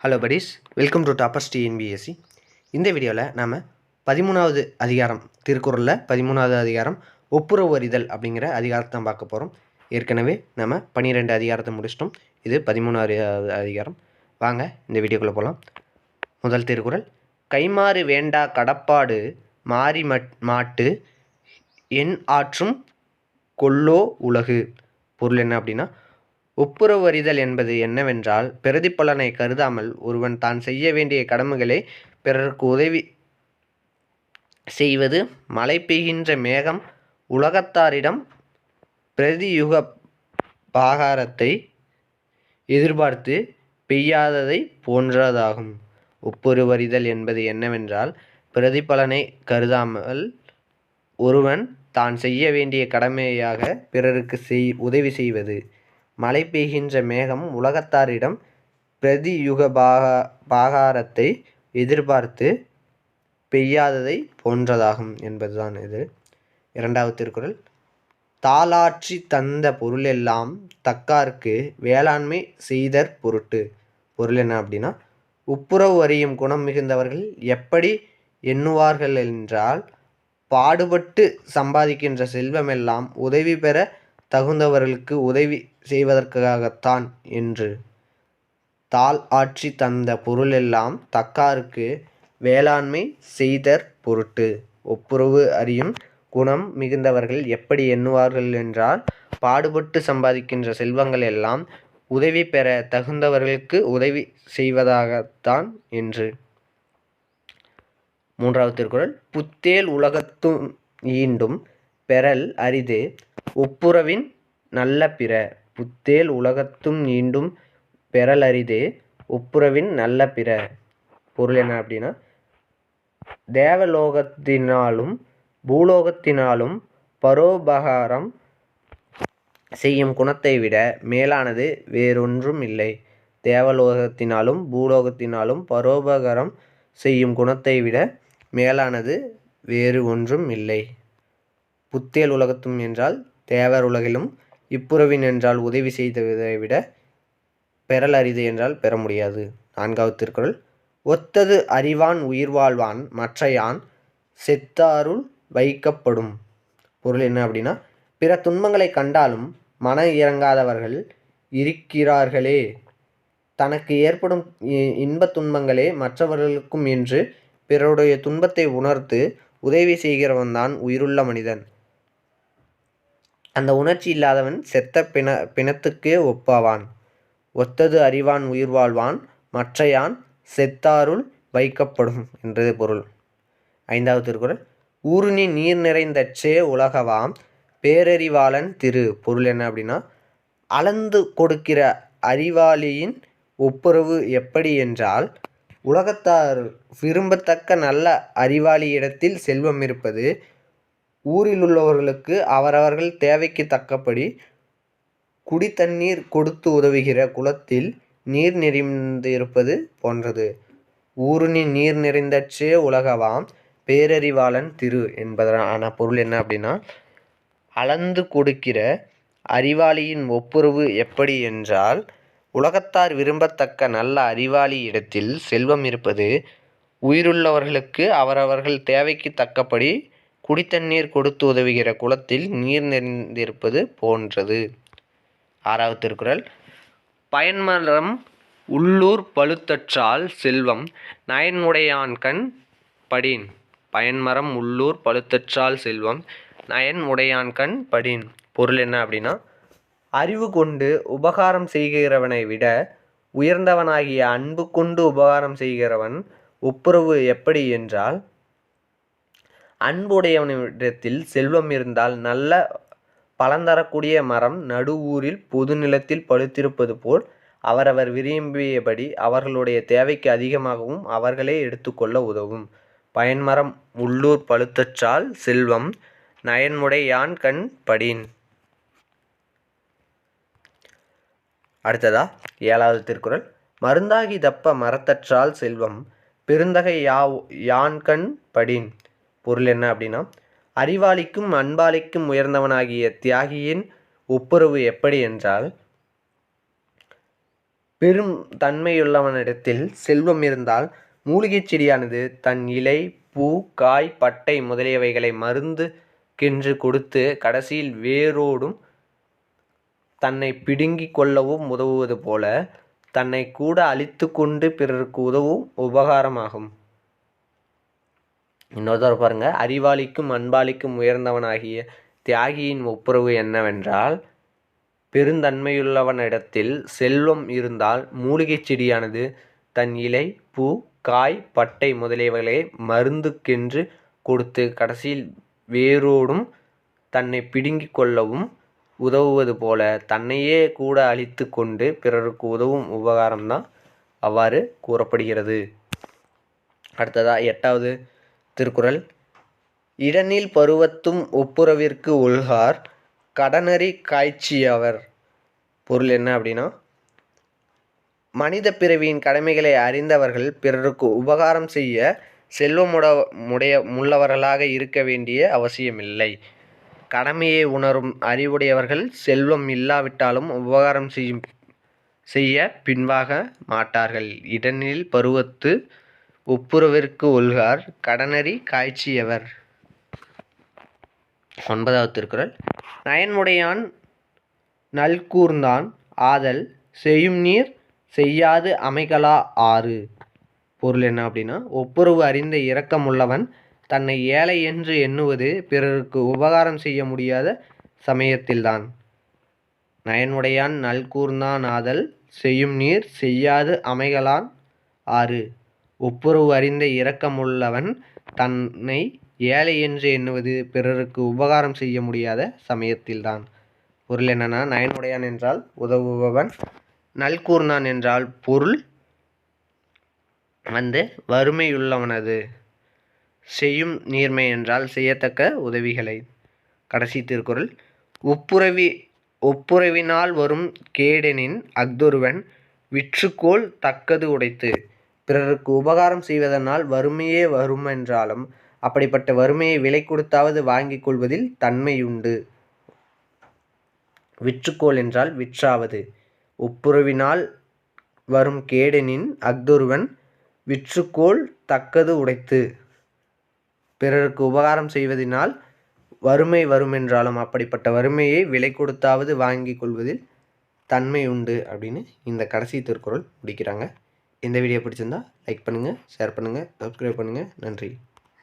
Hello buddies, welcome to toppers TNPSC. இந்த வீடியோவில் நாம் 13வது அதிகாரம், திருக்குறளில் 13வது அதிகாரம் ஒப்புரவு அறிதல் அப்படிங்கிற அதிகாரத்தை தான் பார்க்க போகிறோம். ஏற்கனவே நம்ம 12 அதிகாரத்தை முடிச்சிட்டோம். இது 13வது அதிகாரம். வாங்க இந்த வீடியோக்குள்ளே போகலாம். முதல் திருக்குறள், கைமாறு வேண்டா கடப்பாடு மாறி மாட்டு என் ஆற்றும் கொல்லோ உலகு. பொருள் என்ன அப்படின்னா, ஒப்புரவு அறிதல் என்பது என்னவென்றால், பிரதிபலனை கருதாமல் ஒருவன் தான் செய்ய வேண்டிய கடமைகளை பிறருக்கு உதவி செய்வது. மழை பெய்கின்ற மேகம் உலகத்தாரிடம் பிரதியுக பாகாரத்தை எதிர்பார்த்து பெய்யாததை போன்றதாகும். ஒப்புரவு அறிதல் என்பது என்னவென்றால், பிரதிபலனை கருதாமல் ஒருவன் தான் செய்ய வேண்டிய கடமையாக பிறருக்கு உதவி செய்வது. மழை பெய்கின்ற மேகம் உலகத்தாரிடம் பிரதியுக பாகாரத்தை எதிர்பார்த்து பெய்யாததை போன்றதாகும் என்பதுதான் இது. இரண்டாவது திருக்குறள், தாளாற்றி தந்த பொருளெல்லாம் தக்கார்க்கு வேளாண்மை செய்தற் பொருட்டு. பொருள் என்ன அப்படின்னா, ஒப்புரவு அறியும் குணம் மிகுந்தவர்கள் எப்படி எண்ணுவார்கள் என்றால், பாடுபட்டு சம்பாதிக்கின்ற செல்வமெல்லாம் உதவி பெற தகுந்தவர்களுக்கு உதவி செய்வதற்காகத்தான் என்று. தாள் ஆற்றி தந்த பொருளெல்லாம் தக்காருக்கு வேளாண்மை செய்தற் பொருட்டு. ஒப்புரவு அறியும் குணம் மிகுந்தவர்கள் எப்படி எண்ணுவார்கள் என்றால், பாடுபட்டு சம்பாதிக்கின்ற செல்வங்கள் எல்லாம் உதவி பெற தகுந்தவர்களுக்கு உதவி செய்வதாகத்தான் என்று. மூன்றாவது திருக்குறள், புத்தேல் உலகத்தும் ஈண்டும் பெறல் அரிது ஒப்புரவின் நல்ல பிற. புத்தேல் உலகத்தும் ஈண்டும் பெறல் அரிது ஒப்புரவின் நல்ல பிற. பொருள் என்ன அப்படின்னா, தேவலோகத்தினாலும் பூலோகத்தினாலும் பரோபகாரம் செய்யும் குணத்தை விட மேலானது வேறொன்றும் இல்லை. தேவலோகத்தினாலும் பூலோகத்தினாலும் பரோபகாரம் செய்யும் குணத்தை விட மேலானது வேறு ஒன்றும் இல்லை. புத்தேல் உலகத்தும் என்றால் தேவர் உலகிலும், இப்புறவின் என்றால் உதவி செய்ததை விட பெறல் அரிது என்றால் பெற முடியாது. நான்காவது திருக்குறள், ஒத்தது அறிவான் உயிர் வாழ்வான் மற்றையான் செத்தாருள் வைக்கப்படும். பொருள் என்ன அப்படின்னா, பிற துன்பங்களை கண்டாலும் மன இறங்காதவர்கள் இருக்கிறார்களே, தனக்கு ஏற்படும் இன்பத் துன்பங்களே மற்றவர்களுக்கும் என்று பிறருடைய துன்பத்தை உணர்த்து உதவி செய்கிறவன்தான் உயிருள்ள மனிதன். அந்த உணர்ச்சி இல்லாதவன் செத்த பிணத்துக்கே ஒப்பாவான். ஒத்தது அறிவான் உயிர் வாழ்வான் மற்றையான் செத்தாருள் வைக்கப்படும் என்றது பொருள். ஐந்தாவது திருக்குறள், ஊருணி நீர் நிறைந்தற்றே உலகவாம் பேரறிவாளன் திரு. பொருள் என்ன அப்படின்னா, அளந்து கொடுக்கிற அறிவாளியின் ஒப்புரவு எப்படி என்றால், உலகத்தார் விரும்பத்தக்க நல்ல அறிவாளியிடத்தில் செல்வம் இருப்பது. ஊரில் உள்ளவர்களுக்கு அவரவர்கள் தேவைக்கு தக்கபடி குடித்தண்ணீர் கொடுத்து உதவுகிற குளத்தில் நீர் நிறைந்திருப்பது போன்றது. ஊருணி நீர் நிறைந்தற்றே உலகவாம் பேரறிவாளன் திரு என்பதற்கான பொருள் என்ன அப்படின்னா, அளந்து கொடுக்கிற அறிவாளியின் ஒப்புரவு எப்படி என்றால், உலகத்தார் விரும்பத்தக்க நல்ல அறிவாளி இடத்தில் செல்வம் இருப்பது. உயிருள்ளவர்களுக்கு அவரவர்கள் தேவைக்கு தக்கபடி குடித்தண்ணீர் கொடுத்து உதவுகிற குளத்தில் நீர் நிறைந்திருப்பது போன்றது. ஆறாவது திருக்குறள், பயன்மரம் உள்ளூர் பழுத்தற்றால் செல்வம் நயனுடையான்கண் படின். பயன்மரம் உள்ளூர் பழுத்தற்றால் செல்வம் நயன் உடையான்கண் படின். பொருள் என்ன அப்படின்னா, அறிவு கொண்டு உபகாரம் செய்கிறவனை விட உயர்ந்தவனாகிய அன்பு கொண்டு உபகாரம் செய்கிறவன் ஒப்புரவு எப்படி என்றால், அன்புடையவனிடத்தில் செல்வம் இருந்தால் நல்ல பலந்தரக்கூடிய மரம் நடு ஊரில் பொது நிலத்தில் பழுத்திருப்பது போல் அவரவர் விரும்பியபடி அவர்களுடைய தேவைக்கு அதிகமாகவும் அவர்களே எடுத்துக்கொள்ள உதவும். பயன்மரம் உள்ளூர் பழுத்தற்றால் செல்வம் நயன்முடையான் கண் படின். அடுத்ததா ஏழாவது திருக்குறள், மருந்தாகி தப்ப மரத்தற்றால் செல்வம் பெருந்தகை யான்கண் படின். பொருள் என்ன அப்படின்னா, அறிவாளிக்கும் அன்பாளிக்கும் உயர்ந்தவனாகிய தியாகியின் ஒப்புரவு எப்படி என்றால், பெரும் தன்மையுள்ளவனிடத்தில் செல்வம் இருந்தால் மூலிகைச் செடியானது தன் இலை, பூ, காய், பட்டை முதலியவைகளை மருந்துக்கென்று கொடுத்து கடைசியில் வேரோடும் தன்னை பிடுங்கிக் கொள்ளவும் உதவுவது போல தன்னை கூட அழித்து கொண்டு பிறருக்கு உதவும் உபகாரமாகும். இன்னொருத்தர் பாருங்க, அறிவாளிக்கும் அன்பாளிக்கும் உயர்ந்தவனாகிய தியாகியின் ஒப்புரவு என்னவென்றால், பெருந்தன்மையுள்ளவனிடத்தில் செல்வம் இருந்தால் மூலிகைச் செடியானது தன் இலை, பூ, காய், பட்டை முதலியவைகளை மருந்துக்கென்று கொடுத்து கடைசியில் வேரோடும் தன்னை பிடுங்கிக் கொள்ளவும் உதவுவது போல தன்னையே கூட அழித்து கொண்டு பிறருக்கு உதவும் உபகாரம்தான் அவ்வாறு கூறப்படுகிறது. அடுத்ததா 8வது திருக்குறள். இடனில் பருவத்தும் ஒப்புரவிற்கு ஒல்கார் கடனறி காய்ச்சியவர். பொருள் என்ன அப்படின்னா, மனித பிறவியின் கடமைகளை அறிந்தவர்கள் பிறருக்கு உபகாரம் செய்ய செல்வமுள்ளவர்களாக இருக்க வேண்டிய அவசியமில்லை. கடமையை உணரும் அறிவுடையவர்கள் செல்வம் இல்லாவிட்டாலும் உபகாரம் செய்ய பின்வாங்க மாட்டார்கள். இடனில் பருவத்து ஒப்புரவிற்கு ஒல்கார் கடனறி காய்ச்சியவர். 9வது திருக்குறள். நயனுடையான் நல்கூர்ந்தான் ஆதல் செய்யும் நீர் செய்யாது அமைகலா ஆறு. பொருள் என்ன அப்படின்னா, ஒப்புரவு அறிந்த இரக்கமுள்ளவன் தன்னை ஏழை என்று எண்ணுவது பிறருக்கு உபகாரம் செய்ய முடியாத சமயத்தில்தான். நயனுடையான் நல்கூர்ந்தான் ஆதல் செய்யும் நீர் செய்யாது அமைகலான் ஆறு. ஒப்புரவு அறிந்த இரக்கமுள்ளவன் தன்னை ஏழை என்று எண்ணுவது பிறருக்கு உபகாரம் செய்ய முடியாத சமயத்தில்தான். பொருள் என்னன்னா, நயனுடையான் என்றால் உதவுபவன், நல்கூர்ந்தான் என்றால் பொருள் வறுமையுள்ளவனது, செய்யும் நீர்மை என்றால் செய்யத்தக்க உதவிகளை. கடைசி திருக்குறள். ஒப்புரவினால் வரும் கேடெனின் அஃதொருவன் விற்றுக்கோள் தக்கது உடைத்து. பிறருக்கு உபகாரம் செய்வதனால் வறுமையே வருமென்றாலும் அப்படிப்பட்ட வறுமையை விலை கொடுத்தாவது வாங்கிக் கொள்வதில் தன்மையுண்டு. விற்றுக்கோள் என்றால் விற்றாவது. ஒப்புரவினால் வரும் கேடெனின் அஃதொருவன் விற்றுக்கோள் தக்கது உடைத்து. பிறருக்கு உபகாரம் செய்வதனால் வறுமை வருமென்றாலும் அப்படிப்பட்ட வறுமையை விலை கொடுத்தாவது வாங்கி கொள்வதில் தன்மை உண்டு அப்படின்னு இந்த கடைசி திருக்குறள் முடிக்கிறாங்க. இந்த வீடியோ பிடிச்சிருந்தா லைக் பண்ணுங்கள், ஷேர் பண்ணுங்கள், சப்ஸ்கிரைப் பண்ணுங்கள். நன்றி.